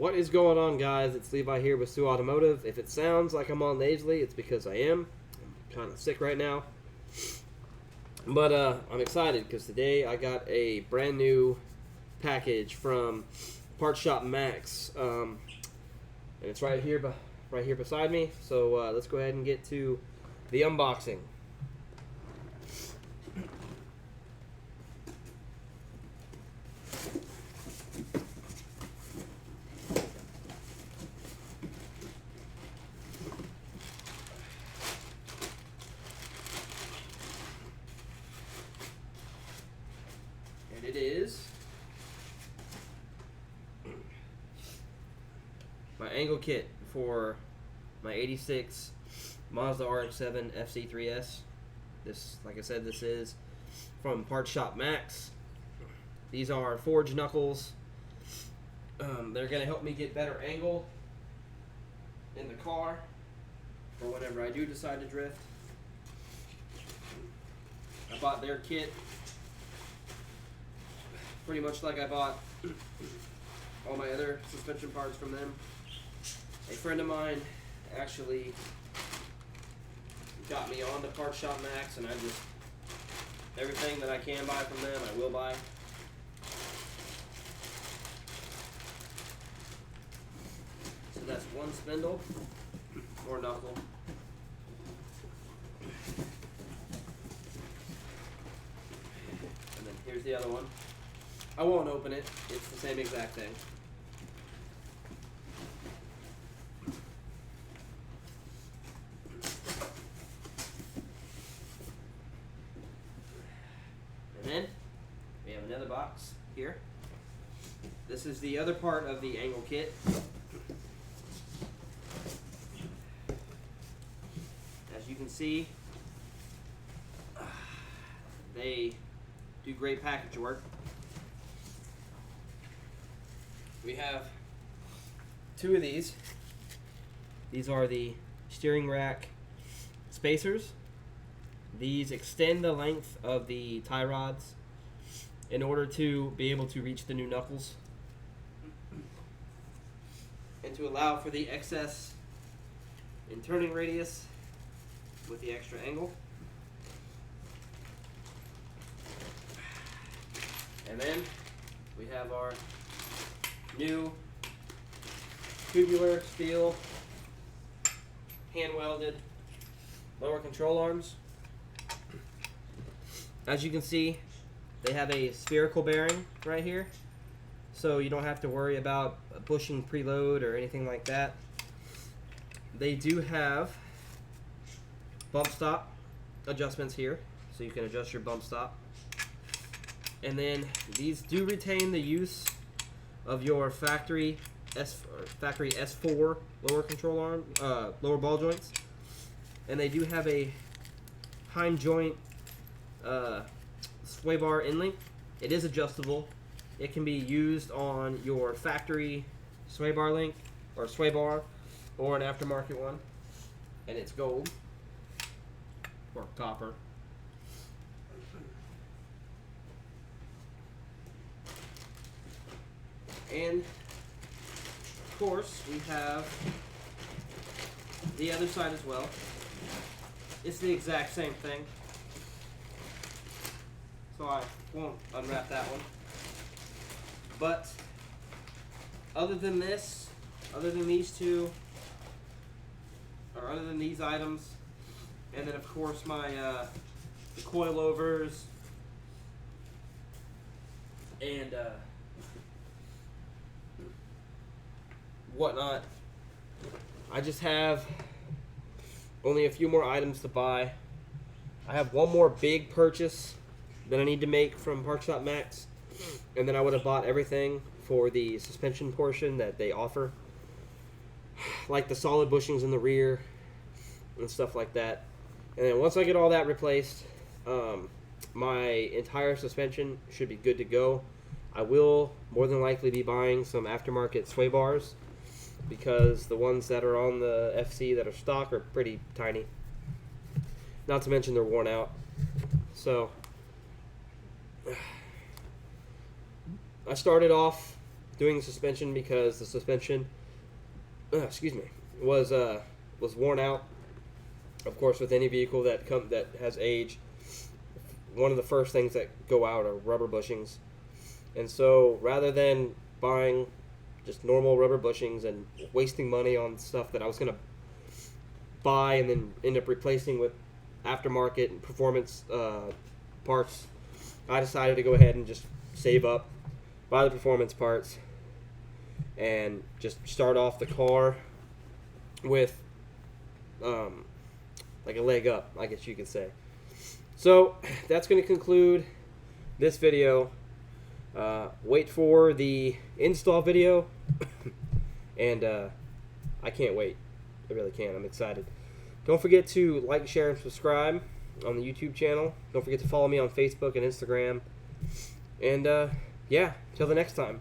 What is going on, guys? It's Levi here with Sioux Automotive. If it sounds like I'm all nasally, it's because I am. I'm kind of sick right now. But I'm excited because today I got a brand new package from Parts Shop Max. And it's right here beside me. So let's go ahead and get to the unboxing. And it is my angle kit for my 86 Mazda RX-7 FC3S. This, like I said, this is from Parts Shop Max. These are forged knuckles. They're going to help me get better angle in the car for whenever I do decide to drift. I bought their kit pretty much like I bought all my other suspension parts from them. A friend of mine actually got me on to Parts Shop Max, and everything that I can buy from them, I will buy. So that's one spindle or knuckle. And then here's the other one. I won't open it. It's the same exact thing. And then we have another box here. This is the other part of the angle kit. As you can see, they do great package work. We have two of these. These are the steering rack spacers. These extend the length of the tie rods in order to be able to reach the new knuckles and to allow for the excess in turning radius with the extra angle. And then we have our new tubular steel hand welded lower control arms. As you can see, they have a spherical bearing right here, so you don't have to worry about bushing preload or anything like that. They do have bump stop adjustments here, so you can adjust your bump stop. And then these do retain the use of your factory S4 lower control arm, lower ball joints, and they do have a hind joint sway bar inlink. It is adjustable. It can be used on your factory sway bar link or sway bar or an aftermarket one, and it's gold or copper. And of course, we have the other side as well. It's the exact same thing, so I won't unwrap that one. But other than this, other than these two, or other than these items, and then of course my the coilovers and whatnot, I just have only a few more items to buy. I have one more big purchase that I need to make from Parts Shop Max, and then I would have bought everything for the suspension portion that they offer, like the solid bushings in the rear and stuff like that. And then once I get all that replaced, my entire suspension should be good to go. I will more than likely be buying some aftermarket sway bars, because the ones that are on the FC that are stock are pretty tiny. Not to mention they're worn out. So I started off doing the suspension because the suspension, was worn out. Of course, with any vehicle that has age, one of the first things that go out are rubber bushings. And so rather than buying just normal rubber bushings and wasting money on stuff that I was going to buy and then end up replacing with aftermarket and performance parts, I decided to go ahead and just save up, buy the performance parts, and just start off the car with like a leg up, I guess you could say. So that's going to conclude this video. Wait for the install video, and I can't wait. I really can't. I'm excited. Don't forget to like, share, and subscribe on the YouTube channel. Don't forget to follow me on Facebook and Instagram. And yeah, till the next time.